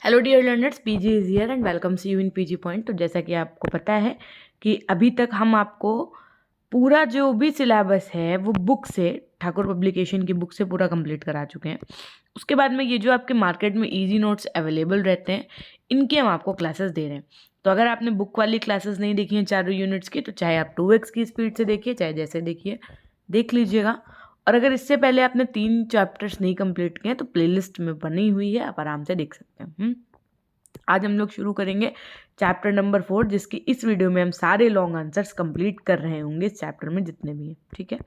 Hello dear learners, PG is here and welcomes you in PG point. तो जैसा कि आपको पता है कि अभी तक हम आपको पूरा जो भी सिलेबस है वो बुक से, ठाकुर पब्लिकेशन की बुक से पूरा कंप्लीट करा चुके हैं। उसके बाद में ये जो आपके मार्केट में इजी नोट्स अवेलेबल रहते हैं, इनकी हम आपको क्लासेस दे रहे हैं। तो अगर आपने बुक वाली क्लासेस नहीं देखी हैं चारों यूनिट्स की, तो चाहे आप 2x की स्पीड से देखिए, चाहे जैसे देखिए देख लीजिएगा। और अगर इससे पहले आपने 3 चैप्टर्स नहीं कंप्लीट किए हैं तो प्लेलिस्ट में बनी हुई है, आप आराम से देख सकते हैं। आज हम लोग शुरू करेंगे चैप्टर नंबर 4, जिसकी इस वीडियो में हम सारे लॉन्ग आंसर्स कंप्लीट कर रहे होंगे इस चैप्टर में जितने भी हैं। ठीक है,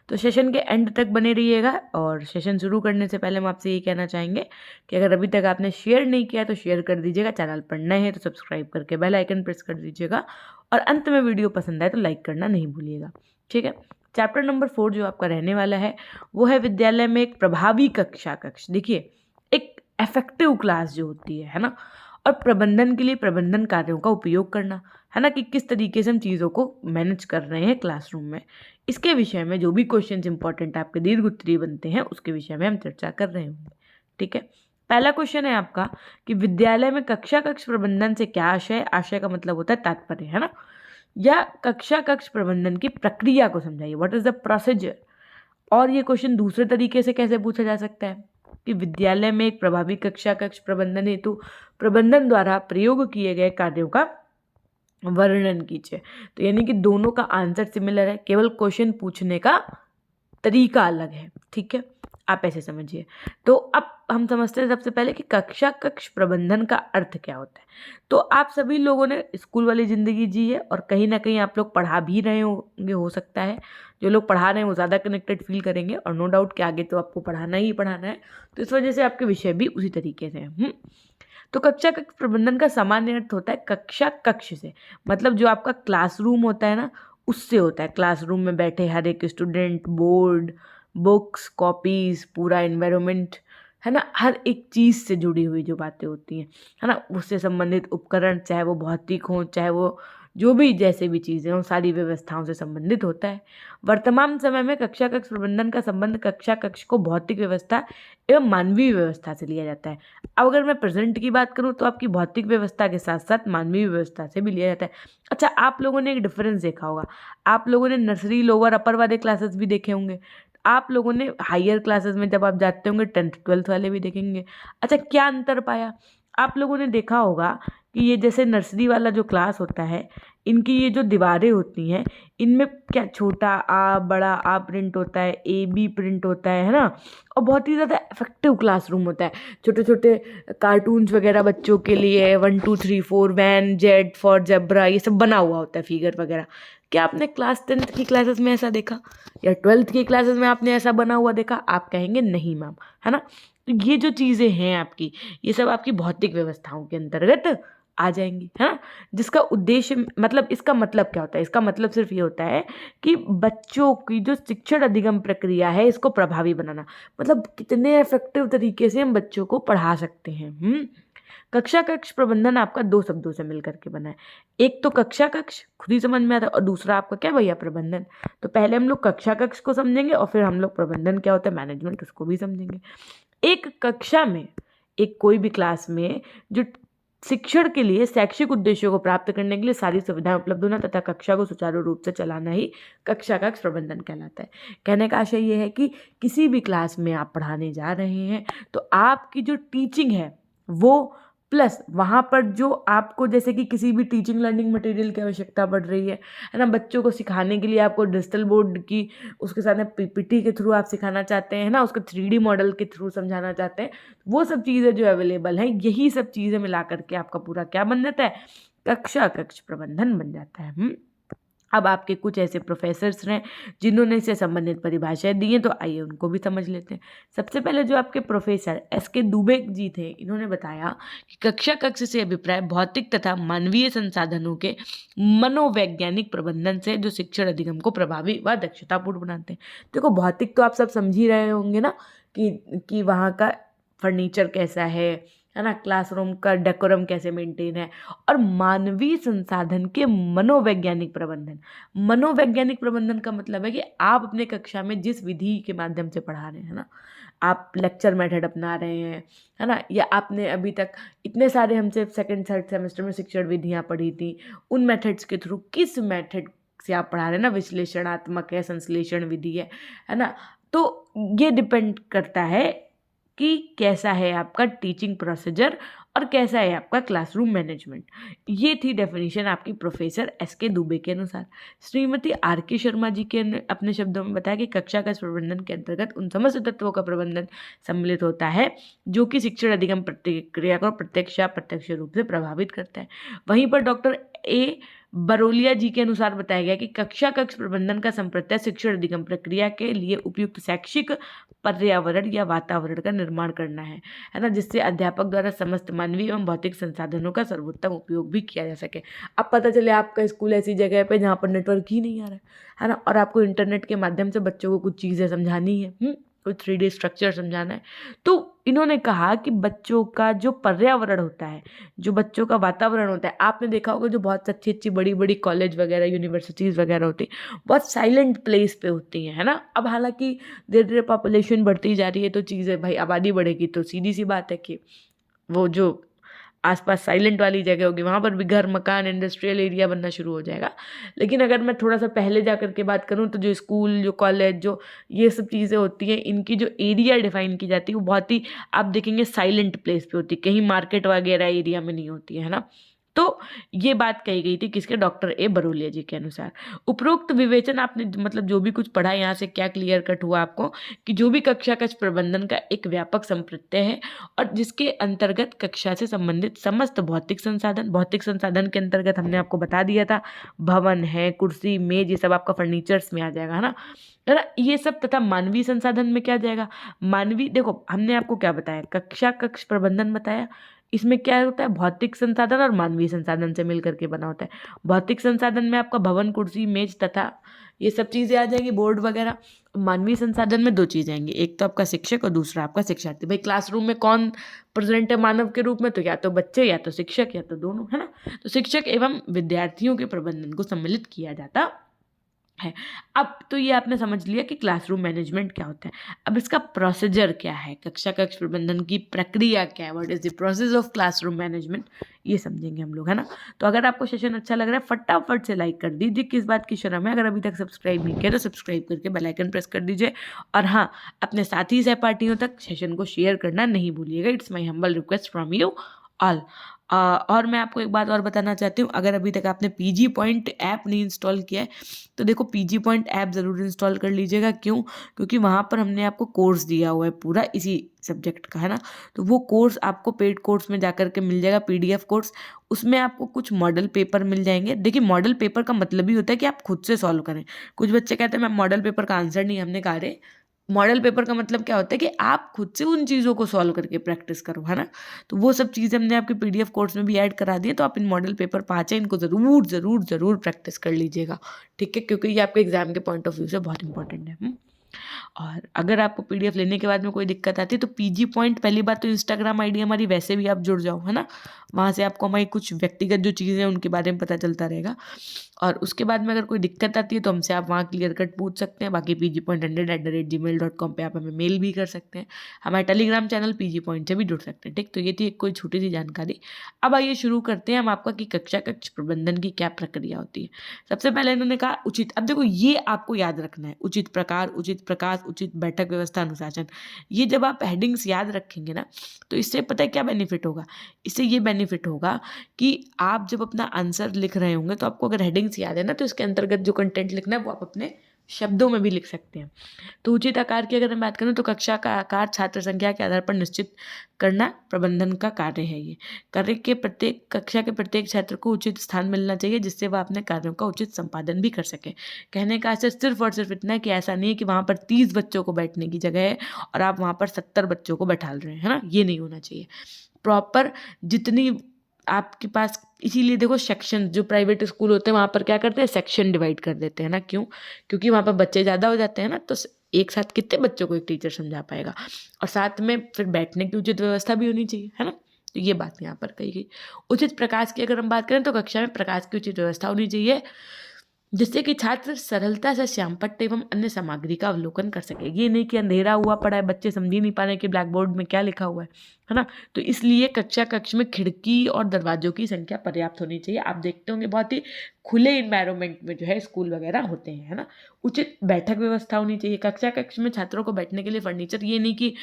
तो सेशन के एंड तक बने रहिएगा। और सेशन शुरू करने से पहले हम आपसे ये कहना चाहेंगे कि अगर अभी तक आपने शेयर नहीं किया तो शेयर कर दीजिएगा, चैनल पर नए हैं तो सब्सक्राइब करके बेल आइकन प्रेस कर दीजिएगा, और अंत में वीडियो पसंद आए तो लाइक करना नहीं भूलिएगा। ठीक है, चैप्टर नंबर 4 जो आपका रहने वाला है वो है विद्यालय में एक प्रभावी कक्ष। देखिए, एक इफेक्टिव क्लास जो होती है ना, और प्रबंधन के लिए प्रबंधन कार्यों का उपयोग करना, है ना, कि किस तरीके से हम चीज़ों को मैनेज कर रहे हैं क्लासरूम में, इसके विषय में जो भी क्वेश्चंस इंपॉर्टेंट आपके दीर्घ उत्तरीय बनते हैं उसके विषय में हम चर्चा कर रहे होंगे। ठीक है, पहला क्वेश्चन है आपका कि विद्यालय में कक्षा कक्ष प्रबंधन से क्या आशय। आशय का मतलब होता है तात्पर्य, है ना, या कक्षा कक्ष प्रबंधन की प्रक्रिया को समझाइए, व्हाट इज द प्रोसीजर। और ये क्वेश्चन दूसरे तरीके से कैसे पूछा जा सकता है कि विद्यालय में एक प्रभावी कक्षा कक्ष प्रबंधन हेतु प्रबंधन द्वारा प्रयोग किए गए कार्यों का वर्णन कीजिए। तो यानी कि दोनों का आंसर सिमिलर है, केवल क्वेश्चन पूछने का तरीका अलग है। ठीक है, आप ऐसे समझिए। तो अब हम समझते हैं सबसे पहले कि कक्षा कक्ष प्रबंधन का अर्थ क्या होता है। तो आप सभी लोगों ने स्कूल वाली ज़िंदगी जी है और कहीं ना कहीं आप लोग पढ़ा भी रहे होंगे, हो सकता है जो लोग पढ़ा रहे हैं वो ज़्यादा कनेक्टेड फील करेंगे, और नो डाउट कि आगे तो आपको पढ़ाना ही पढ़ाना है, तो इस वजह से आपके विषय भी उसी तरीके से हैं। तो कक्षा कक्ष प्रबंधन का सामान्य अर्थ होता है कक्षा कक्ष से, मतलब जो आपका क्लासरूम होता है ना, उससे होता है। क्लासरूम में बैठे हर एक स्टूडेंट, बोर्ड, बुक्स, कॉपीज, पूरा एनवायरनमेंट, है ना, हर एक चीज़ से जुड़ी हुई जो बातें होती हैं, है ना, उससे संबंधित उपकरण, चाहे वो भौतिक हो, चाहे वो जो भी जैसे भी चीज़ें हों, सारी व्यवस्थाओं से संबंधित होता है। वर्तमान समय में कक्षा कक्ष प्रबंधन का संबंध कक्षा कक्ष को भौतिक व्यवस्था एवं मानवीय व्यवस्था से लिया जाता है। अब अगर मैं प्रेजेंट की बात करूं तो आपकी भौतिक व्यवस्था के साथ साथ मानवीय व्यवस्था से भी लिया जाता है। अच्छा, आप लोगों ने एक डिफरेंस देखा होगा, आप लोगों ने नर्सरी, लोअर, अपर वाले क्लासेस भी देखे होंगे, आप लोगों ने हायर क्लासेस में जब आप जाते होंगे 10th 12th वाले भी देखेंगे। अच्छा, क्या अंतर पाया? आप लोगों ने देखा होगा कि ये जैसे नर्सरी वाला जो क्लास होता है, इनकी ये जो दीवारें होती हैं, इनमें क्या छोटा आ, बड़ा आ प्रिंट होता है, ए बी प्रिंट होता है ना, और बहुत ही ज़्यादा इफेक्टिव क्लासरूम होता है। छोटे छोटे कार्टून्स वगैरह बच्चों के लिए 1 2 3 4 वैन, जेड फॉर जेब्रा, ये सब बना हुआ होता है, फिगर वगैरह। क्या आपने क्लास 10th की क्लासेस में ऐसा देखा, या 12th की क्लासेस में आपने ऐसा बना हुआ देखा? आप कहेंगे नहीं मैम, है ना। तो ये जो चीज़ें हैं आपकी, ये सब आपकी भौतिक व्यवस्थाओं के अंतर्गत आ जाएंगी, है ना। जिसका उद्देश्य, मतलब इसका मतलब क्या होता है? इसका मतलब सिर्फ ये होता है कि बच्चों की जो शिक्षण अधिगम प्रक्रिया है इसको प्रभावी बनाना, मतलब कितने इफेक्टिव तरीके से हम बच्चों को पढ़ा सकते हैं। कक्षा कक्ष प्रबंधन आपका 2 शब्दों से मिलकर के बना है। एक तो कक्षा कक्ष खुद ही समझ में आता है, और दूसरा आपका क्या भैया, प्रबंधन। तो पहले हम लोग कक्षा कक्ष को समझेंगे और फिर हम लोग प्रबंधन क्या होता है, मैनेजमेंट, उसको भी समझेंगे। एक कक्षा में, एक कोई भी क्लास में जो शिक्षण के लिए शैक्षिक उद्देश्यों को प्राप्त करने के लिए सारी सुविधाएं उपलब्ध होना तथा कक्षा को सुचारू रूप से चलाना ही कक्षा कक्ष प्रबंधन कहलाता है। कहने का आशय ये है कि किसी भी क्लास में आप पढ़ाने जा रहे हैं तो आपकी जो टीचिंग है वो, प्लस वहाँ पर जो आपको, जैसे कि किसी भी टीचिंग लर्निंग मटेरियल की आवश्यकता पड़ रही है ना, बच्चों को सिखाने के लिए आपको डिजिटल बोर्ड की, उसके साथ में पीपीटी के थ्रू आप सिखाना चाहते हैं ना, उसके 3D मॉडल के थ्रू समझाना चाहते हैं, वो सब चीज़ें जो अवेलेबल हैं, यही सब चीज़ें मिला करके आपका पूरा क्या बन जाता है, कक्षा कक्ष प्रबंधन बन जाता है। अब आपके कुछ ऐसे प्रोफेसर्स हैं जिन्होंने इससे संबंधित परिभाषाएं दी हैं, तो आइए उनको भी समझ लेते हैं। सबसे पहले जो आपके प्रोफेसर SK दुबे जी थे, इन्होंने बताया कि कक्षा कक्ष से अभिप्राय भौतिक तथा मानवीय संसाधनों के मनोवैज्ञानिक प्रबंधन से जो शिक्षण अधिगम को प्रभावी व दक्षतापूर्ण बनाते हैं। देखो, भौतिक तो आप सब समझ ही रहे होंगे ना, कि वहाँ का फर्नीचर कैसा है ना, क्लासरूम का डेकोरम कैसे मेंटेन है, और मानवीय संसाधन के मनोवैज्ञानिक प्रबंधन। मनोवैज्ञानिक प्रबंधन का मतलब है कि आप अपने कक्षा में जिस विधि के माध्यम से पढ़ा रहे हैं ना, आप लेक्चर मेथड अपना रहे हैं, है ना, या आपने अभी तक इतने सारे हमसे सेकंड थर्ड सेमेस्टर में शिक्षण विधियाँ पढ़ी थी, उन मेथड्स के थ्रू किस मेथड से आप पढ़ा रहे हैं ना, विश्लेषणात्मक है, संश्लेषण विधि है ना। तो ये डिपेंड करता है कि कैसा है आपका टीचिंग प्रोसीजर और कैसा है आपका क्लासरूम मैनेजमेंट। ये थी डेफिनेशन आपकी प्रोफेसर एस.के. दुबे के अनुसार। श्रीमती आर.के. शर्मा जी के अपने शब्दों में बताया कि कक्षा का प्रबंधन के अंतर्गत उन समस्त तत्वों का प्रबंधन सम्मिलित होता है जो कि शिक्षण अधिगम प्रक्रिया को प्रत्यक्ष या अप्रत्यक्ष रूप से प्रभावित करता है। वहीं पर डॉक्टर ए बरोलिया जी के अनुसार बताया गया कि कक्षा कक्ष प्रबंधन का संप्रत्यय शिक्षण अधिगम प्रक्रिया के लिए उपयुक्त शैक्षिक पर्यावरण या वातावरण का निर्माण करना है ना, जिससे अध्यापक द्वारा समस्त मानवीय एवं भौतिक संसाधनों का सर्वोत्तम उपयोग भी किया जा सके। अब पता चले आपका स्कूल ऐसी जगह पे जहाँ पर नेटवर्क ही नहीं आ रहा है ना, और आपको इंटरनेट के माध्यम से बच्चों को कुछ चीज़ें समझानी है, कोई 3D स्ट्रक्चर समझाना है, तो इन्होंने कहा कि बच्चों का जो पर्यावरण होता है, जो बच्चों का वातावरण होता है, आपने देखा होगा जो बहुत अच्छी अच्छी बड़ी बड़ी कॉलेज वगैरह यूनिवर्सिटीज़ वगैरह होती हैं, बहुत साइलेंट प्लेस पे होती हैं, है ना। अब हालांकि धीरे धीरे पॉपुलेशन बढ़ती जा रही है, तो चीज़ें भाई आबादी बढ़ेगी तो सीधी सी बात है कि वो जो आसपास साइलेंट वाली जगह होगी वहाँ पर भी घर मकान इंडस्ट्रियल एरिया बनना शुरू हो जाएगा। लेकिन अगर मैं थोड़ा सा पहले जा कर के बात करूँ तो जो स्कूल, जो कॉलेज, जो ये सब चीज़ें होती हैं, इनकी जो एरिया डिफाइन की जाती है वो बहुत ही, आप देखेंगे, साइलेंट प्लेस पे होती है, कहीं मार्केट वगैरह एरिया में नहीं होती है ना। तो ये बात कही गई थी किसके, डॉक्टर ए बरोलिया जी के अनुसार। उपरोक्त विवेचन आपने मतलब जो भी कुछ पढ़ा, यहाँ से क्या क्लियर कट हुआ आपको कि जो भी कक्षा कक्ष प्रबंधन का एक व्यापक संप्रत्यय है और जिसके अंतर्गत कक्षा से संबंधित समस्त भौतिक संसाधन के अंतर्गत हमने आपको बता दिया था, भवन है, कुर्सी मेज, ये सब आपका फर्नीचर्स में आ जाएगा, है ना। ये सब तथा मानवीय संसाधन में क्या जाएगा, मानवीय, देखो हमने आपको क्या बताया, कक्षा कक्ष प्रबंधन बताया, इसमें क्या होता है, भौतिक संसाधन और मानवीय संसाधन से मिलकर के बना होता है। भौतिक संसाधन में आपका भवन, कुर्सी, मेज तथा ये सब चीज़ें आ जाएंगी, बोर्ड वगैरह। मानवीय संसाधन में दो चीज़ें आएंगी, एक तो आपका शिक्षक और दूसरा आपका शिक्षार्थी। भाई क्लासरूम में कौन प्रेजेंट है मानव के रूप में, तो या तो बच्चे या तो शिक्षक या तो दोनों, है ना। तो शिक्षक एवं विद्यार्थियों के प्रबंधन को सम्मिलित किया जाता है। अब तो ये आपने समझ लिया कि क्लासरूम मैनेजमेंट क्या होता है। अब इसका प्रोसीजर क्या है, कक्षा कक्ष प्रबंधन की प्रक्रिया क्या है, what is the process of classroom management, ये समझेंगे हम लोग, है ना। तो अगर आपको सेशन अच्छा लग रहा है फटाफट से लाइक कर दीजिए, किस बात की शर्म है, अगर अभी तक सब्सक्राइब नहीं किया तो सब्सक्राइब करके बेल आइकन प्रेस कर दीजिए। और हाँ, अपने साथी सहपाठियों तक सेशन को शेयर करना नहीं भूलिएगा। It's my humble request from you all. और मैं आपको एक बात और बताना चाहती हूँ, अगर अभी तक आपने पीजी पॉइंट ऐप नहीं इंस्टॉल किया है तो देखो पीजी पॉइंट ऐप ज़रूर इंस्टॉल कर लीजिएगा। क्यों? क्योंकि वहाँ पर हमने आपको कोर्स दिया हुआ है पूरा इसी सब्जेक्ट का, है ना। तो वो कोर्स आपको पेड कोर्स में जाकर के मिल जाएगा, PDF कोर्स। उसमें आपको कुछ मॉडल पेपर मिल जाएंगे। देखिए मॉडल पेपर का मतलब ही होता है कि आप खुद से सॉल्व करें। कुछ बच्चे कहते हैं मैम मॉडल पेपर का आंसर नहीं, हमने कहा रे मॉडल पेपर का मतलब क्या होता है कि आप खुद से उन चीज़ों को सॉल्व करके प्रैक्टिस करो, है ना। तो वो सब चीज़ें हमने आपके PDF कोर्स में भी ऐड करा दी है। तो आप इन मॉडल पेपर 5 है, इनको ज़रूर ज़रूर ज़रूर प्रैक्टिस कर लीजिएगा, ठीक है, क्योंकि ये आपके एग्जाम के पॉइंट ऑफ व्यू से बहुत इंपॉर्टेंट है। और अगर आपको PDF लेने के बाद में कोई दिक्कत आती है तो पीजी पॉइंट, पहली बात तो इंस्टाग्राम ID हमारी वैसे भी आप जुड़ जाओ, है ना। वहाँ से आपको हमारी कुछ व्यक्तिगत जो चीज़ें हैं उनके बारे में पता चलता रहेगा। और उसके बाद में अगर कोई दिक्कत आती है तो हमसे आप वहाँ क्लियर कट पूछ सकते हैं। बाकी pgpoint100@gmail.com पे आप हमें मेल भी कर सकते हैं। हमारे टेलीग्राम चैनल पीजी पॉइंट से भी जुड़ सकते हैं, ठीक। तो ये थी एक कोई छोटी सी जानकारी। अब आइए शुरू करते हैं हम आपका कि कक्षा कक्ष प्रबंधन की क्या प्रक्रिया होती है। सबसे पहले इन्होंने कहा उचित। अब देखो ये आपको याद रखना है, उचित प्रकार, उचित प्रकाश, उचित बैठक व्यवस्था, अनुशासन। ये जब आप हेडिंग्स याद रखेंगे ना तो इससे पता है क्या बेनिफिट होगा। इससे ये बेनिफिट होगा कि आप जब अपना आंसर लिख रहे होंगे तो आपको अगर हेडिंग्स याद है ना तो इसके अंतर्गत जो कंटेंट लिखना है वो आप अपने शब्दों में भी लिख सकते हैं। तो उचित आकार की अगर मैं बात करूँ तो कक्षा का आकार छात्र संख्या के आधार पर निश्चित करना प्रबंधन का कार्य है। ये कार्य के प्रत्येक कक्षा के प्रत्येक छात्र को उचित स्थान मिलना चाहिए जिससे वह अपने कार्यों का उचित संपादन भी कर सके। कहने का आशय सिर्फ और सिर्फ इतना है कि ऐसा नहीं है कि वहाँ पर 30 बच्चों को बैठने की जगह है और आप वहाँ पर 70 बच्चों को बैठा रहे हैं, है ना। ये नहीं होना चाहिए। प्रॉपर जितनी आपके पास, इसीलिए देखो सेक्शन, जो प्राइवेट स्कूल होते हैं वहाँ पर क्या करते हैं, सेक्शन डिवाइड कर देते हैं ना। क्यों? क्योंकि वहाँ पर बच्चे ज़्यादा हो जाते हैं ना, तो एक साथ कितने बच्चों को एक टीचर समझा पाएगा। और साथ में फिर बैठने की उचित व्यवस्था भी होनी चाहिए, है ना। तो ये बात यहाँ पर कही गई। उचित प्रकाश की अगर हम बात करें तो कक्षा में प्रकाश की उचित व्यवस्था होनी चाहिए। जिससे कि छात्र सरलता से श्यामपट्ट एवं अन्य सामग्री का अवलोकन कर सके। ये नहीं कि अंधेरा हुआ पड़ा है, बच्चे समझ ही नहीं पा रहे हैं कि ब्लैक बोर्ड में क्या लिखा हुआ है ना। तो इसलिए कक्ष में खिड़की और दरवाजों की संख्या पर्याप्त होनी चाहिए। आप देखते होंगे बहुत ही खुले इन्वायरमेंट में जो है स्कूल वगैरह होते हैं, है ना। उचित बैठक व्यवस्था होनी चाहिए। कक्ष में छात्रों को बैठने के लिए फर्नीचर, ये नहीं कि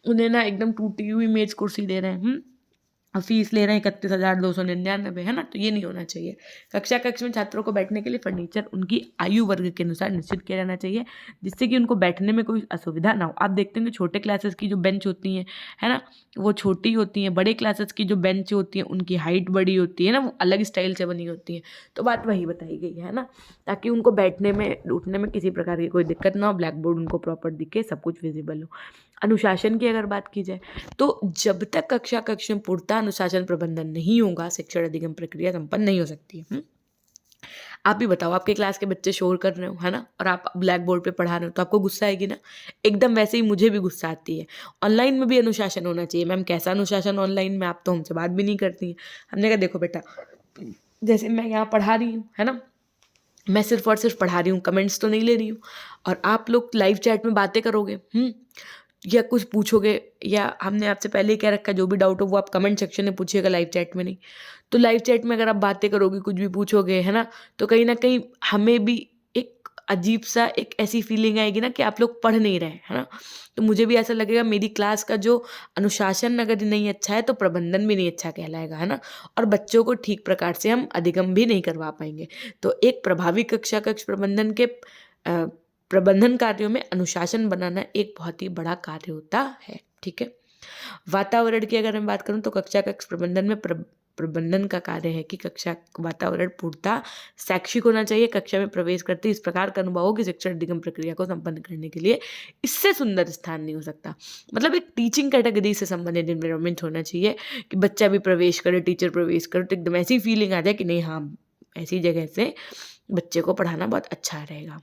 उन्हें ना एकदम टूटी हुई मेज कुर्सी दे रहे हैं, और फीस ले रहे हैं 31,299, है ना। तो ये नहीं होना चाहिए। कक्ष में छात्रों को बैठने के लिए फर्नीचर उनकी आयु वर्ग के अनुसार निश्चित किया जाना चाहिए, जिससे कि उनको बैठने में कोई असुविधा ना हो। आप देखते हैं कि छोटे क्लासेस की जो बेंच होती हैं, है ना, वो छोटी होती हैं। बड़े क्लासेस की जो बेंच होती हैं उनकी हाइट बड़ी होती है ना, वो अलग स्टाइल से बनी होती हैं। तो बात वही बताई गई है ना, ताकि उनको बैठने में उठने में किसी प्रकार की कोई दिक्कत ना हो, ब्लैक बोर्ड उनको प्रॉपर दिखे, सब कुछ विजिबल हो। अनुशासन की अगर बात की जाए तो जब तक कक्ष में पूर्णतः अनुशासन प्रबंधन नहीं होगा, शिक्षण अधिगम प्रक्रिया संपन्न नहीं हो सकती है। आप भी बताओ, आपके क्लास के बच्चे शोर कर रहे हो, है ना, और आप ब्लैक बोर्ड पे पढ़ा रहे हो, तो आपको गुस्सा आएगी ना। एकदम वैसे ही मुझे भी गुस्सा आती है। ऑनलाइन में भी अनुशासन होना चाहिए। मैम कैसा अनुशासन ऑनलाइन में, आप तो हमसे बात भी नहीं करती हैं। हमने कहा देखो बेटा, जैसे मैं यहाँ पढ़ा रही हूँ, है ना, मैं सिर्फ और सिर्फ पढ़ा रही हूँ, कमेंट्स तो नहीं ले रही हूँ। और आप लोग लाइव चैट में बातें करोगे, या कुछ पूछोगे, या हमने आपसे पहले ही कह रखा जो भी डाउट हो वो आप कमेंट सेक्शन में पूछिएगा, लाइव चैट में नहीं। तो लाइव चैट में अगर आप बातें करोगे, कुछ भी पूछोगे, है ना, तो कहीं ना कहीं हमें भी एक अजीब सा एक ऐसी फीलिंग आएगी ना कि आप लोग पढ़ नहीं रहे, है ना। तो मुझे भी ऐसा लगेगा मेरी क्लास का जो अनुशासन अगर नहीं अच्छा है तो प्रबंधन भी नहीं अच्छा कहलाएगा, है ना। और बच्चों को ठीक प्रकार से हम अधिगम भी नहीं करवा पाएंगे। तो एक प्रभावी कक्ष प्रबंधन के प्रबंधन कार्यों में अनुशासन बनाना एक बहुत ही बड़ा कार्य होता है। ठीक है। वातावरण की अगर मैं बात करूं तो कक्ष प्रबंधन में प्रबंधन का कार्य है कि कक्षा वातावरण पूर्णतः शैक्षिक होना चाहिए। कक्षा में प्रवेश करते इस प्रकार का अनुभव हो कि शिक्षण अधिगम प्रक्रिया को संपन्न करने के लिए इससे सुंदर स्थान नहीं हो सकता। मतलब एक टीचिंग कैटेगरी से संबंधित एनवायरमेंट होना चाहिए कि बच्चा भी प्रवेश करे, टीचर प्रवेश करे, तो एकदम ऐसी फीलिंग आ जाए कि नहीं, हाँ, ऐसी जगह से बच्चे को पढ़ाना बहुत अच्छा रहेगा।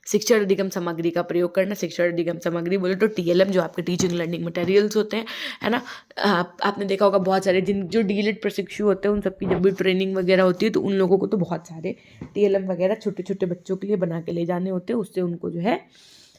शिक्षण अधिगम सामग्री का प्रयोग करना। शिक्षण अधिगम सामग्री बोले तो टीएलएम, जो आपके टीचिंग लर्निंग मटेरियल्स होते हैं, है ना। आपने देखा होगा बहुत सारे जो डीएलएड प्रशिक्षु होते हैं उन सबकी जब भी ट्रेनिंग वगैरह होती है तो उन लोगों को तो बहुत सारे टीएलएम वगैरह छोटे छोटे बच्चों के लिए बना के ले जाने होते हैं। उससे उनको जो है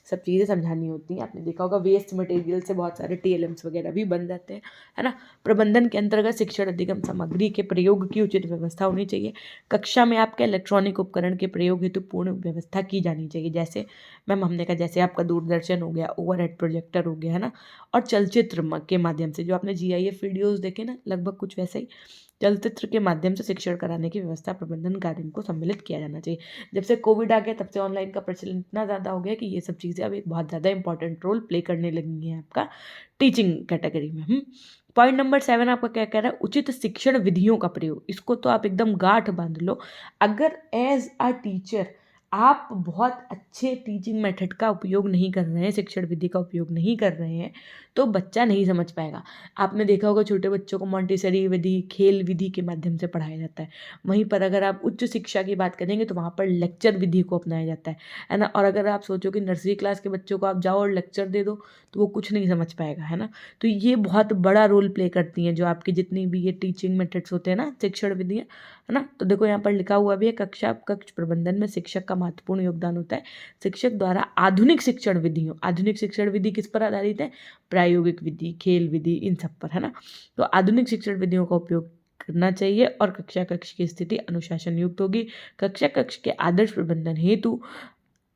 सब चीज़ें समझानी होती हैं। आपने देखा होगा वेस्ट मटेरियल से बहुत सारे टीएलएम्स वगैरह भी बन जाते हैं, है ना। प्रबंधन के अंतर्गत शिक्षण अधिगम सामग्री के प्रयोग की उचित व्यवस्था होनी चाहिए। कक्षा में आपके इलेक्ट्रॉनिक उपकरण के प्रयोग हेतु पूर्ण व्यवस्था की जानी चाहिए। जैसे मैम हमने कहा, जैसे आपका दूरदर्शन हो गया, ओवरहेड प्रोजेक्टर हो गया, है ना, और चलचित्र के माध्यम से जो आपने जीआईएफ वीडियोज़ देखे ना, लगभग कुछ वैसे ही चलचित्र के माध्यम से शिक्षण कराने की व्यवस्था प्रबंधन कार्य को सम्मिलित किया जाना चाहिए। जब से कोविड आ गया तब से ऑनलाइन का प्रचलन इतना ज़्यादा हो गया कि ये सब चीज़ें अब एक बहुत ज़्यादा इंपॉर्टेंट रोल प्ले करने लगी हैं आपका टीचिंग कैटेगरी में। पॉइंट नंबर 7 आपका क्या कह रहा है, उचित शिक्षण विधियों का प्रयोग। इसको तो आप एकदम गांठ बांध लो। अगर एज अ टीचर आप बहुत अच्छे टीचिंग मेथड का उपयोग नहीं कर रहे हैं, शिक्षण विधि का उपयोग नहीं कर रहे हैं, तो बच्चा नहीं समझ पाएगा। आपने देखा होगा छोटे बच्चों को मॉन्टेसरी विधि, खेल विधि के माध्यम से पढ़ाया जाता है। वहीं पर अगर आप उच्च शिक्षा की बात करेंगे तो वहाँ पर लेक्चर विधि को अपनाया जाता है ना। और अगर आप सोचो कि नर्सरी क्लास के बच्चों को आप जाओ और लेक्चर दे दो तो वो कुछ नहीं समझ पाएगा, है ना। तो ये बहुत बड़ा रोल प्ले करती हैं जो आपकी जितनी भी ये टीचिंग मेथड्स होते हैं ना, शिक्षण विधियाँ, है ना। तो देखो यहाँ पर लिखा हुआ भी है, कक्ष प्रबंधन में शिक्षक का महत्वपूर्ण योगदान होता है। शिक्षक द्वारा आधुनिक शिक्षण विधि किस पर आधारित है, प्रायोगिक विधि, खेल विधि, इन सब पर, है ना। तो आधुनिक शिक्षण विधियों का उपयोग करना चाहिए और कक्ष की स्थिति अनुशासन युक्त होगी। कक्ष के आदर्श प्रबंधन हेतु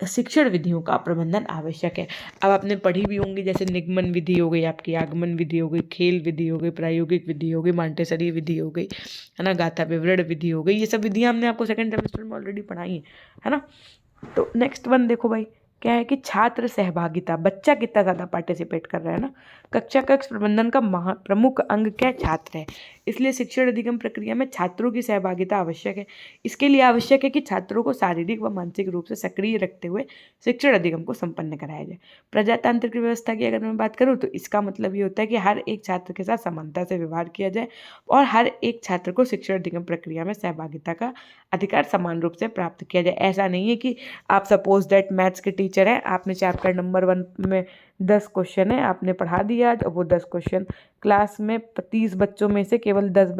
शिक्षण विधियों का प्रबंधन आवश्यक है। अब आपने पढ़ी भी होंगी, जैसे निगमन विधि हो गई, आपकी आगमन विधि हो गई, खेल विधि हो गई, प्रायोगिक विधि हो गई, मॉन्टेसरी विधि हो गई, है ना, गाथा विवरण विधि हो गई। ये सब विधियां हमने आपको सेकंड सेमेस्टर में ऑलरेडी पढ़ाई है ना। तो नेक्स्ट वन देखो भाई, क्या है कि छात्र सहभागिता, बच्चा कितना ज़्यादा पार्टिसिपेट कर रहा है ना। कक्ष प्रबंधन का प्रमुख अंग क्या है, छात्र है। इसलिए शिक्षण अधिगम प्रक्रिया में छात्रों की सहभागिता आवश्यक है। इसके लिए आवश्यक है कि छात्रों को शारीरिक व मानसिक रूप से सक्रिय रखते हुए शिक्षण अधिगम को संपन्न कराया जाए। प्रजातांत्रिक व्यवस्था की अगर मैं बात करूँ तो इसका मतलब ये होता है कि हर एक छात्र के साथ समानता से व्यवहार किया जाए और हर एक छात्र को शिक्षण अधिगम प्रक्रिया में सहभागिता का अधिकार समान रूप से प्राप्त किया जाए। ऐसा नहीं है कि आप सपोज दैट मैथ्स के टीचर हैं, आपने चैप्टर नंबर 1 में 10 क्वेश्चन है, आपने पढ़ा दिया, और वो 10 क्वेश्चन क्लास में 30 बच्चों में से केवल 10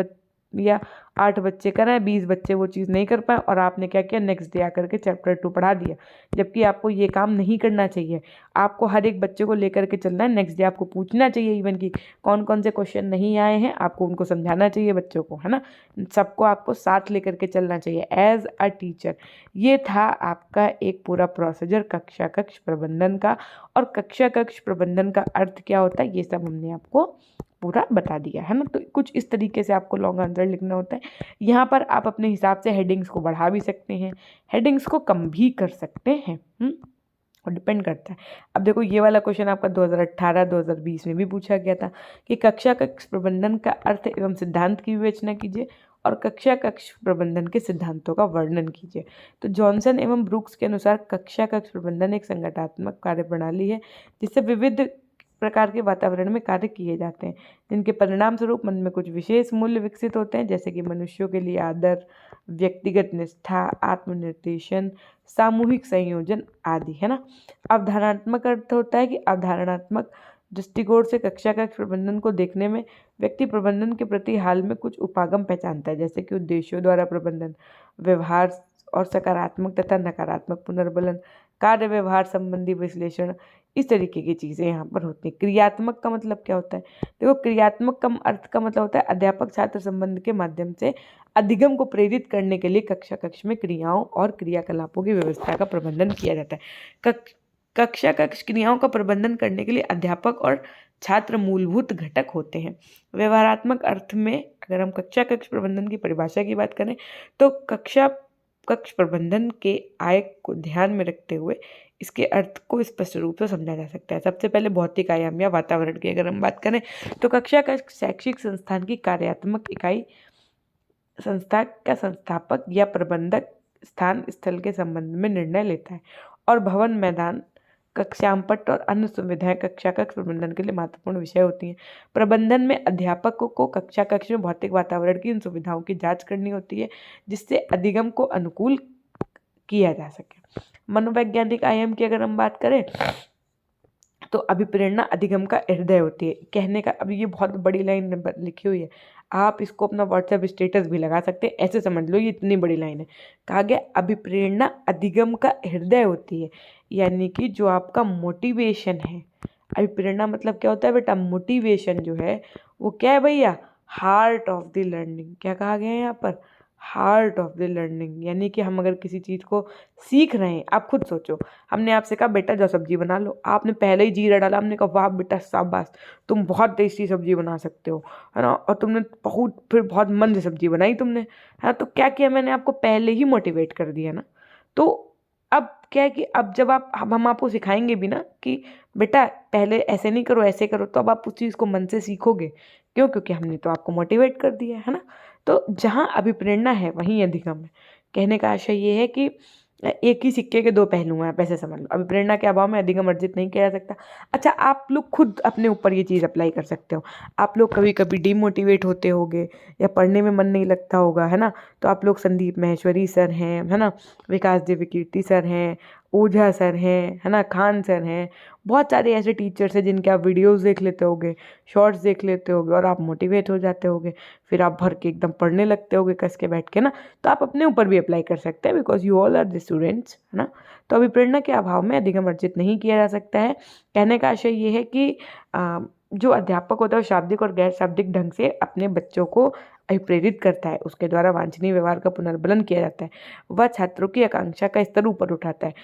या 8 बच्चे कराएं, 20 बच्चे वो चीज़ नहीं कर पाए और आपने क्या किया, नेक्स्ट डे आकर के चैप्टर 2 पढ़ा दिया। जबकि आपको ये काम नहीं करना चाहिए। आपको हर एक बच्चे को लेकर के चलना है। नेक्स्ट डे आपको पूछना चाहिए इवन कि कौन कौन से क्वेश्चन नहीं आए हैं, आपको उनको समझाना चाहिए बच्चों को, है ना। सबको आपको साथ लेकर के चलना चाहिए एज अ टीचर। ये था आपका एक पूरा प्रोसीजर कक्षा कक्ष प्रबंधन का। और कक्षा कक्ष प्रबंधन का अर्थ क्या होता है, ये सब हमने आपको पूरा बता दिया, है ना। तो कुछ इस तरीके से आपको लॉन्ग आंसर लिखना होता है। यहाँ पर आप अपने हिसाब से हेडिंग्स को बढ़ा भी सकते हैं, हेडिंग्स को कम भी कर सकते हैं, और डिपेंड करता है। अब देखो ये वाला क्वेश्चन आपका 2018-2020 में भी पूछा गया था कि कक्षा कक्ष प्रबंधन का अर्थ एवं सिद्धांत की विवेचना कीजिए और कक्षा कक्ष प्रबंधन के सिद्धांतों का वर्णन कीजिए। तो जॉनसन एवं ब्रूक्स के अनुसार कक्षा कक्ष प्रबंधन एक संगठनात्मक कार्यप्रणाली है जिससे विविध प्रकार के वातावरण में कार्य किए जाते हैं, जिनके परिणाम स्वरूप मन में कुछ विशेष मूल्य विकसित होते हैं, जैसे कि मनुष्यों के लिए आदर, व्यक्तिगत निष्ठा, आत्मनिर्देशन, सामूहिक संयोजन आदि, है ना। अवधारणात्मक अर्थ होता है कि अवधारणात्मक दृष्टिकोण से कक्षा कक्ष प्रबंधन को देखने में व्यक्ति प्रबंधन के प्रति हाल में कुछ उपागम पहचानता है, जैसे कि उद्देश्यों द्वारा प्रबंधन, व्यवहार और सकारात्मक तथा नकारात्मक पुनर्बलन, कार्य व्यवहार संबंधी विश्लेषण, इस तरीके की चीज़ें यहाँ पर होती हैं। क्रियात्मक का मतलब क्या होता है, देखो क्रियात्मक का अर्थ का मतलब होता है अध्यापक छात्र संबंध के माध्यम से अधिगम को प्रेरित करने के लिए कक्षा कक्ष में क्रियाओं और क्रियाकलापों की व्यवस्था का प्रबंधन किया जाता है। कक्षा कक्ष क्रियाओं का प्रबंधन करने के लिए अध्यापक और छात्र मूलभूत घटक होते हैं। व्यवहारात्मक अर्थ में अगर हम कक्षा कक्ष प्रबंधन की परिभाषा की बात करें तो कक्षा कक्ष प्रबंधन के आय को ध्यान में रखते हुए इसके अर्थ को स्पष्ट रूप से समझा जा सकता है। सबसे पहले भौतिक आयाम या वातावरण की अगर हम बात करें तो कक्षा कक्ष शैक्षिक संस्थान की कार्यात्मक इकाई, संस्था का संस्थापक या प्रबंधक स्थान स्थल के संबंध में निर्णय लेता है और भवन, मैदान, कक्षामपट और अन्य सुविधाएं कक्षा कक्ष प्रबंधन के लिए महत्वपूर्ण विषय होती हैं। प्रबंधन में अध्यापकों को कक्षा कक्ष में भौतिक वातावरण की इन सुविधाओं की जांच करनी होती है जिससे अधिगम को अनुकूल किया जा सके। मनोवैज्ञानिक आयाम की अगर हम बात करें तो अभिप्रेरणा अधिगम का हृदय होती है। कहने का, अब ये बहुत बड़ी लाइन लिखी हुई है, आप इसको अपना व्हाट्सएप स्टेटस भी लगा सकते हैं, ऐसे समझ लो ये इतनी बड़ी लाइन है। कहा गया अभिप्रेरणा अधिगम का हृदय होती है, यानी कि जो आपका मोटिवेशन है। अभिप्रेरणा मतलब क्या होता है बेटा, मोटिवेशन जो है वो क्या है भैया, हार्ट ऑफ द लर्निंग। क्या कहा गया है यहाँ पर, हार्ट ऑफ द लर्निंग। यानी कि हम अगर किसी चीज़ को सीख रहे हैं, आप खुद सोचो, हमने आपसे कहा बेटा जाओ सब्जी बना लो, आपने पहले ही जीरा डाला, हमने कहा वाह बेटा शाबाश तुम बहुत टेस्टी सब्जी बना सकते हो, है ना, और तुमने फिर बहुत मन से सब्जी बनाई तुमने, है ना। तो क्या किया, मैंने आपको पहले ही मोटिवेट कर दिया ना। तो अब क्या है कि अब जब हम आपको सिखाएंगे भी ना कि बेटा पहले ऐसे नहीं करो ऐसे करो, तो अब आप उस चीज़ को मन से सीखोगे। क्यों, क्योंकि हमने तो आपको मोटिवेट कर दिया है ना। तो जहाँ अभिप्रेरणा है वहीं अधिगम है। कहने का आशय ये है कि एक ही सिक्के के दो पहलू हैं, आप ऐसे समझ लो। अभिप्रेरणा के अभाव में अधिगम अर्जित नहीं किया जा सकता। अच्छा, आप लोग खुद अपने ऊपर ये चीज़ अप्लाई कर सकते हो। आप लोग कभी कभी डीमोटिवेट होते होगे या पढ़ने में मन नहीं लगता होगा, है ना। तो आप लोग संदीप महेश्वरी सर हैं, है ना, विकास देवी कीर्ति सर हैं, ओझा सर हैं, है ना, खान सर हैं, बहुत सारे ऐसे टीचर्स हैं जिनके आप वीडियोस देख लेते होगे, शॉर्ट्स देख लेते होगे और आप मोटिवेट हो जाते होगे। फिर आप भर के एकदम पढ़ने लगते होगे कस के बैठ के ना। तो आप अपने ऊपर भी अप्लाई कर सकते हैं, because you all are the students, है ना। तो अभिप्रेरणा के अभाव में अधिगम अर्जित नहीं किया जा सकता है। कहने का आशय ये है कि जो अध्यापक होता है वो शाब्दिक और गैर शाब्दिक ढंग से अपने बच्चों को अभिप्रेरित करता है, उसके द्वारा वांछनीय व्यवहार का पुनर्बलन किया जाता है, वह छात्रों की आकांक्षा का स्तर ऊपर उठाता है।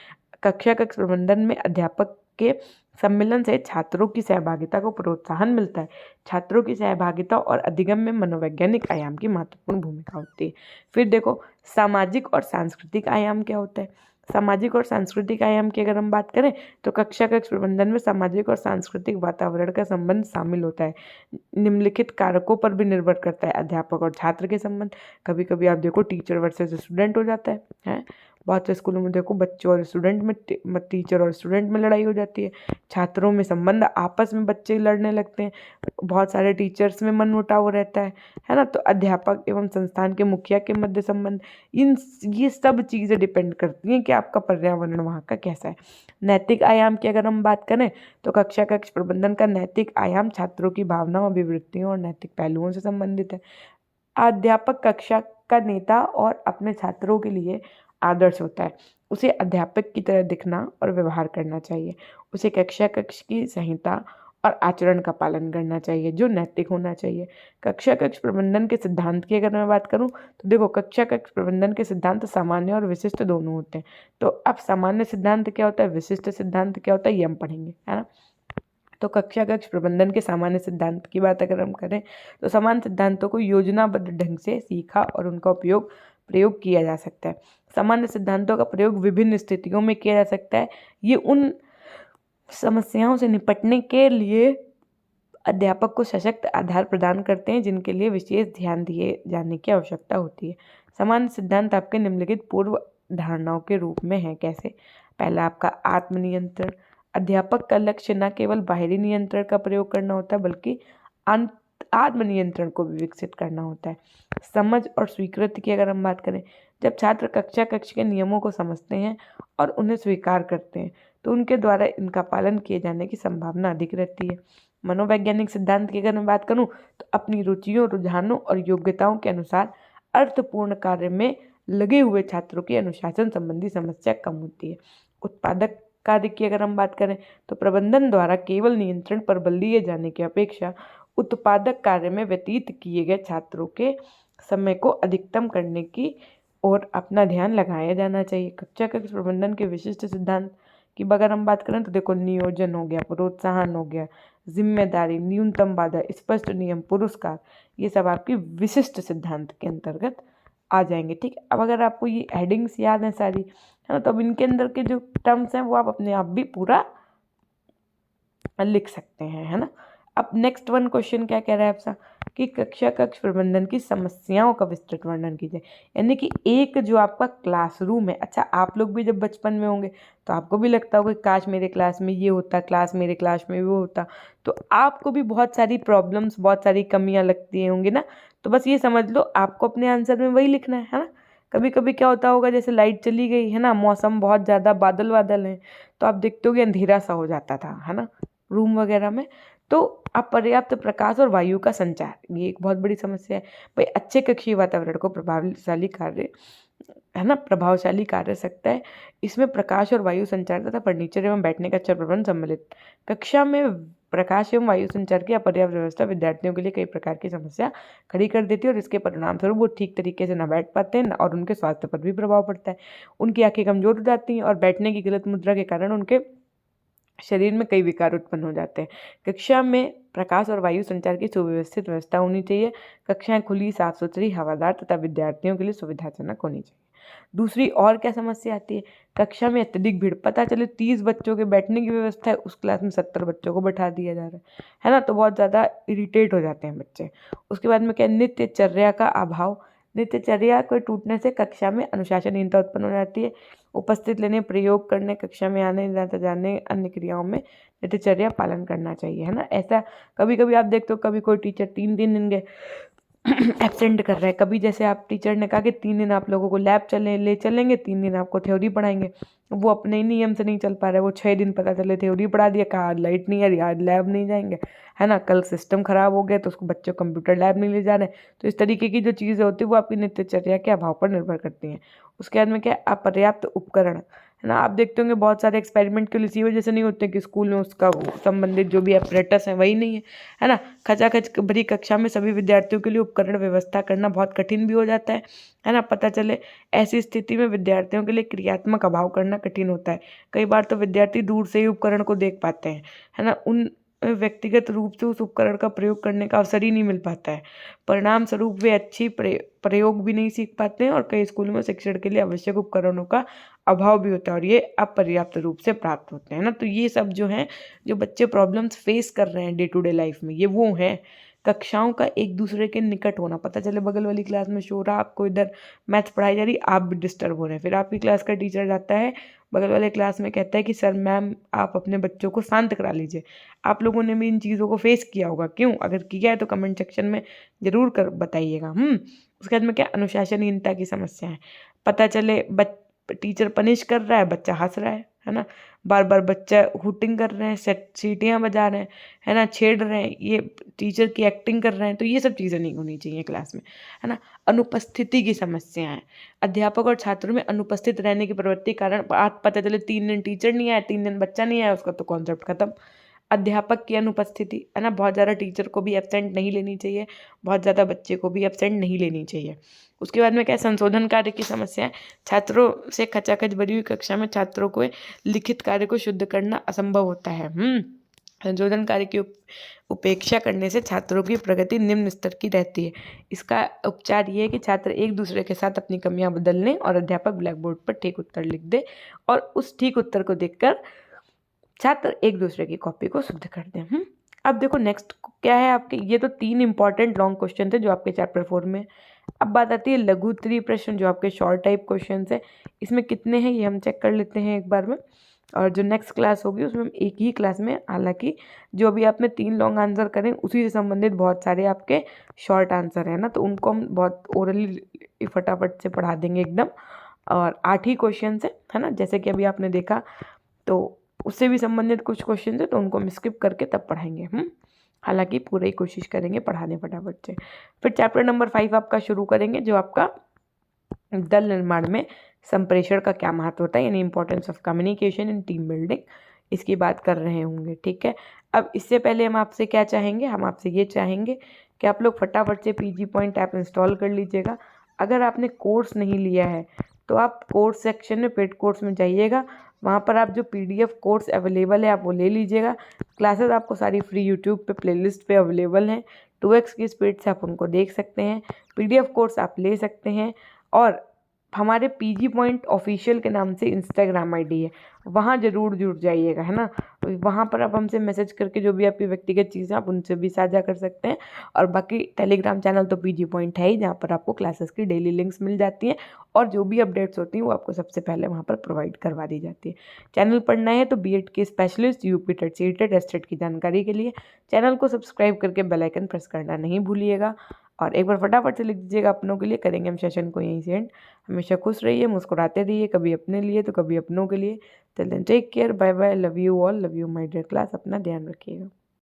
कक्षा कक्ष प्रबंधन में अध्यापक के सम्मेलन से छात्रों की सहभागिता को प्रोत्साहन मिलता है। छात्रों की सहभागिता और अधिगम में मनोवैज्ञानिक आयाम की महत्वपूर्ण भूमिका होती है। फिर देखो सामाजिक और सांस्कृतिक आयाम क्या होता है। सामाजिक और सांस्कृतिक आयाम की अगर हम बात करें तो कक्षा कक्ष प्रबंधन में सामाजिक और सांस्कृतिक वातावरण का संबंध शामिल होता है। निम्नलिखित कारकों पर भी निर्भर करता है अध्यापक और छात्र के संबंध। कभी कभी आप देखो टीचर वर्सेस स्टूडेंट हो जाता है। बहुत से स्कूलों में देखो बच्चों और स्टूडेंट में, टीचर और स्टूडेंट में लड़ाई हो जाती है। छात्रों में संबंध, आपस में बच्चे लड़ने लगते हैं। बहुत सारे टीचर्स में मनमुटाव रहता है ना। तो अध्यापक एवं संस्थान के मुखिया के मध्य संबंध, ये सब चीज़ें डिपेंड करती हैं कि आपका पर्यावरण वहाँ का कैसा है। नैतिक आयाम की अगर हम बात करें तो कक्षा कक्ष प्रबंधन का नैतिक आयाम छात्रों की भावनाओं, अभिवृत्तियों और नैतिक पहलुओं से संबंधित है। अध्यापक कक्षा का नेता और अपने छात्रों के लिए आदर्श होता है। उसे अध्यापक की तरह दिखना और व्यवहार करना चाहिए। उसे कक्ष की संहिता और आचरण का पालन करना चाहिए जो नैतिक होना चाहिए। कक्षा कक्ष प्रबंधन के सिद्धांत की अगर मैं बात करूं तो देखो, कक्षा कक्ष प्रबंधन के सिद्धांत सामान्य और विशिष्ट दोनों होते हैं। तो अब सामान्य सिद्धांत क्या होता है, विशिष्ट सिद्धांत क्या होता है, ये हम पढ़ेंगे, है ना। तो कक्षा कक्ष प्रबंधन के सामान्य सिद्धांत की बात अगर हम करें तो सामान्य सिद्धांतों को योजनाबद्ध ढंग से सीखा और उनका प्रयोग किया जा सकता है। सामान्य सिद्धांतों का प्रयोग विभिन्न स्थितियों में किया जा सकता है। ये उन समस्याओं से निपटने के लिए अध्यापक को सशक्त आधार प्रदान करते हैं जिनके लिए विशेष ध्यान दिए जाने की आवश्यकता होती है। सामान्य सिद्धांत आपके निम्नलिखित पूर्व धारणाओं के रूप में है। कैसे? पहला आपका आत्मनियंत्रण। अध्यापक का लक्ष्य न केवल बाहरी नियंत्रण का प्रयोग करना होता है बल्कि आत्मनियंत्रण को भी विकसित करना होता है। समझ और स्वीकृति की अगर हम बात करें, जब छात्र कक्षा कक्ष के नियमों को समझते हैं और उन्हें स्वीकार करते हैं तो उनके द्वारा इनका पालन किए जाने की संभावना अधिक रहती है। मनोवैज्ञानिक सिद्धांत की अगर मैं बात करूं तो अपनी रुचियों, रुझानों और योग्यताओं के अनुसार अर्थपूर्ण कार्य में लगे हुए छात्रों की अनुशासन संबंधी समस्या कम होती है। उत्पादक कार्य की अगर हम बात करें तो प्रबंधन द्वारा केवल नियंत्रण पर बल दिए जाने की अपेक्षा उत्पादक कार्य में व्यतीत किए गए छात्रों के समय को अधिकतम करने की ओर अपना ध्यान लगाया जाना चाहिए। कक्षा कक्ष प्रबंधन के विशिष्ट सिद्धांत की अगर हम बात करें तो देखो, नियोजन हो गया, प्रोत्साहन हो गया, जिम्मेदारी, न्यूनतम बाधा, स्पष्ट नियम, पुरस्कार, ये सब आपकी विशिष्ट सिद्धांत के अंतर्गत आ जाएंगे। ठीक है, अब अगर आपको ये हेडिंग्स याद हैं सारी, है ना, तो अब इनके अंदर के जो टर्म्स हैं वो आप अपने आप भी पूरा लिख सकते हैं, है ना। अब नेक्स्ट वन क्वेश्चन क्या कह रहा है आपसा कि कक्षा कक्ष प्रबंधन की समस्याओं का विस्तृत वर्णन कीजिए। यानी कि एक जो आपका क्लासरूम है, अच्छा आप लोग भी जब बचपन में होंगे तो आपको भी लगता होगा कि काश मेरे क्लास में ये होता, क्लास मेरे क्लास में वो होता, तो आपको भी बहुत सारी प्रॉब्लम्स, बहुत सारी कमियां लगती होंगी ना। तो बस ये समझ लो आपको अपने आंसर में वही लिखना है ना। कभी कभी क्या होता होगा, जैसे लाइट चली गई है ना, मौसम बहुत ज़्यादा बादल बादल है, तो आप देखते हो कि अंधेरा सा हो जाता था, है ना, रूम वगैरह में। तो अपर्याप्त प्रकाश और वायु का संचार, ये एक बहुत बड़ी समस्या है भाई। अच्छे कक्षीय वातावरण को प्रभावशाली कार्य सकता है। इसमें प्रकाश और वायु संचार तथा फर्नीचर एवं बैठने का अच्छा प्रबंध सम्मिलित। कक्षा में प्रकाश एवं वायु संचार की अपर्याप्त व्यवस्था विद्यार्थियों के लिए कई प्रकार की समस्या खड़ी कर देती है और इसके परिणाम स्वरूप वो ठीक तरीके से न बैठ पाते हैं और उनके स्वास्थ्य पर भी प्रभाव पड़ता है। उनकी आंखें कमजोर हो जाती हैं और बैठने की गलत मुद्रा के कारण उनके शरीर में कई विकार उत्पन्न हो जाते हैं। कक्षा में प्रकाश और वायु संचार की सुव्यवस्थित व्यवस्था होनी चाहिए। कक्षाएं खुली, साफ सुथरी, हवादार तथा विद्यार्थियों के लिए सुविधाजनक होनी चाहिए। दूसरी और क्या समस्या आती है, कक्षा में अत्यधिक भीड़। पता चले 30 बच्चों के बैठने की व्यवस्था है, उस क्लास में 70 बच्चों को बैठा दिया जा रहा है ना, तो बहुत ज़्यादा इरिटेट हो जाते हैं बच्चे। उसके बाद में क्या, नित्यचर्या का अभाव। नित्यचर्या को टूटने से कक्षा में अनुशासनहीनता उत्पन्न हो जाती है। उपस्थित लेने, प्रयोग करने, कक्षा में आने जाने अन्य क्रियाओं में नित्यचर्या पालन करना चाहिए, है ना। ऐसा कभी कभी आप देखते हो, कभी कोई टीचर 3 दिन गए एब्सेंट कर रहे हैं। कभी जैसे आप टीचर ने कहा कि 3 दिन आप लोगों को लैब ले चलेंगे, 3 दिन आपको थ्योरी पढ़ाएंगे, वो अपने ही नियम से नहीं चल पा रहे, वो 6 दिन पता चले थ्योरी पढ़ा दिया, कहा आज लाइट नहीं आ रही, आज लैब नहीं जाएंगे, है ना, कल सिस्टम खराब हो गया तो उसको बच्चों कंप्यूटर लैब नहीं ले जा रहे। तो इस तरीके की जो चीज़ें होती है वो आपकी नित्यचर्या के अभाव पर निर्भर करती हैं। उसके बाद में क्या, अपर्याप्त उपकरण, है ना। आप देखते होंगे बहुत सारे एक्सपेरिमेंट के लिए इसी वजह से नहीं होते कि स्कूल में उसका संबंधित जो भी अपरेटस है वही नहीं है ना। खचाखच भरी कक्षा में सभी विद्यार्थियों के लिए उपकरण व्यवस्था करना बहुत कठिन भी हो जाता है ना। पता चले ऐसी स्थिति में विद्यार्थियों के लिए क्रियात्मक अभाव करना कठिन होता है। कई बार तो विद्यार्थी दूर से ही उपकरण को देख पाते हैं, है ना, उन व्यक्तिगत रूप से उस उपकरण का प्रयोग करने का अवसर ही नहीं मिल पाता है। परिणाम स्वरूप वे अच्छी प्रयोग भी नहीं सीख पाते हैं और कई स्कूलों में शिक्षण के लिए आवश्यक उपकरणों का अभाव भी होता है और ये अपर्याप्त रूप से प्राप्त होते हैं ना। तो ये सब जो हैं, जो बच्चे प्रॉब्लम्स फेस कर रहे हैं डे टू डे लाइफ में, ये वो हैं कक्षाओं का एक दूसरे के निकट होना। पता चले बगल वाली क्लास में शोर, आपको इधर मैथ्स पढ़ाई जा रही, आप भी डिस्टर्ब हो रहे हैं, फिर आपकी क्लास का टीचर जाता है बगल वाले क्लास में, कहता है कि सर मैम आप अपने बच्चों को शांत करा लीजिए। आप लोगों ने भी इन चीज़ों को फेस किया होगा, क्यों? अगर किया है तो कमेंट सेक्शन में ज़रूर कर बताइएगा। उसके बाद में क्या, अनुशासनहीनता की समस्या है। पता चले टीचर पनिश कर रहा है, बच्चा हंस रहा है ना। बार बार बच्चा हुटिंग कर रहे हैं, सीटियाँ बजा रहे हैं, है ना, छेड़ रहे हैं, ये टीचर की एक्टिंग कर रहे हैं, तो ये सब चीज़ें नहीं होनी चाहिए क्लास में, है ना। अनुपस्थिति की समस्या है, अध्यापक और छात्रों में अनुपस्थित रहने की प्रवृत्ति के कारण आज पता चले 3 दिन टीचर नहीं आया, 3 दिन बच्चा नहीं आया, उसका तो कॉन्सेप्ट खत्म। अध्यापक की अनुपस्थिति, है ना, बहुत ज़्यादा टीचर को भी एब्सेंट नहीं लेनी चाहिए, बहुत ज़्यादा बच्चे को भी एब्सेंट नहीं लेनी चाहिए। उसके बाद में क्या है, संशोधन कार्य की समस्या है, छात्रों से खचाखच भरी हुई कक्षा में छात्रों को लिखित कार्य को शुद्ध करना असंभव होता है। संशोधन कार्य की उपेक्षा करने से छात्रों की प्रगति निम्न स्तर की रहती है। इसका उपचार ये है कि छात्र एक दूसरे के साथ अपनी कमियां बदल लें और अध्यापक ब्लैक बोर्ड पर ठीक उत्तर लिख दे और उस ठीक उत्तर को देखकर छात्र एक दूसरे की कॉपी को शुद्ध कर दें। अब देखो नेक्स्ट क्या है आपके, ये तो 3 इंपॉर्टेंट लॉन्ग क्वेश्चन थे जो आपके चैप्टर 4 में। अब बात आती है लघु उत्तरीय प्रश्न जो आपके शॉर्ट टाइप क्वेश्चन है। इसमें कितने हैं ये हम चेक कर लेते हैं एक बार में, और जो नेक्स्ट क्लास होगी उसमें हम एक ही क्लास में, हालांकि जो अभी आपने 3 लॉन्ग आंसर करें उसी से संबंधित बहुत सारे आपके शॉर्ट आंसर है ना, तो उनको हम बहुत ओरली फटाफट से पढ़ा देंगे एकदम। और 8 ही क्वेश्चन है ना, जैसे कि अभी आपने देखा, तो उससे भी संबंधित कुछ क्वेश्चन है तो उनको हम स्किप करके तब पढ़ाएंगे। हालांकि पूरी ही कोशिश करेंगे पढ़ाने फटाफट से। फिर चैप्टर नंबर 5 आपका शुरू करेंगे जो आपका दल निर्माण में संप्रेषण का क्या महत्व होता है, यानी importance of communication in team building, इसकी बात कर रहे होंगे। ठीक है, अब इससे पहले हम आपसे क्या चाहेंगे, हम आपसे ये चाहेंगे कि आप लोग फटाफट से PG पॉइंट ऐप इंस्टॉल कर लीजिएगा। अगर आपने कोर्स नहीं लिया है तो आप कोर्स सेक्शन में पेड कोर्स में जाइएगा, वहाँ पर आप जो PDF कोर्स अवेलेबल है आप वो ले लीजिएगा। क्लासेस आपको सारी फ्री यूट्यूब पे प्लेलिस्ट पे अवेलेबल हैं, 2x की स्पीड से आप उनको देख सकते हैं। PDF कोर्स आप ले सकते हैं। और हमारे PG पॉइंट ऑफिशियल के नाम से इंस्टाग्राम ID है, वहाँ ज़रूर जुड़ जाइएगा, है ना। वहाँ पर आप हमसे मैसेज करके जो भी आपकी व्यक्तिगत चीज़ें आप उनसे भी साझा कर सकते हैं। और बाकी टेलीग्राम चैनल तो PG पॉइंट है ही, जहाँ पर आपको क्लासेस की डेली लिंक्स मिल जाती हैं और जो भी अपडेट्स होती हैं वो आपको सबसे पहले वहाँ पर प्रोवाइड करवा दी जाती है। चैनल पढ़ना है तो BEd के specialist UP TET CET tested की जानकारी के लिए चैनल को सब्सक्राइब करके बेल आइकन प्रेस करना नहीं भूलिएगा। और एक बार फटाफट से लिख दीजिएगा अपनों के लिए, करेंगे हम सेशन को यहीं से एंड। हमेशा खुश रहिए, मुस्कुराते रहिए, कभी अपने लिए तो कभी अपनों के लिए। Till then take care, bye bye, love you all, love you my dear class, अपना ध्यान रखिएगा।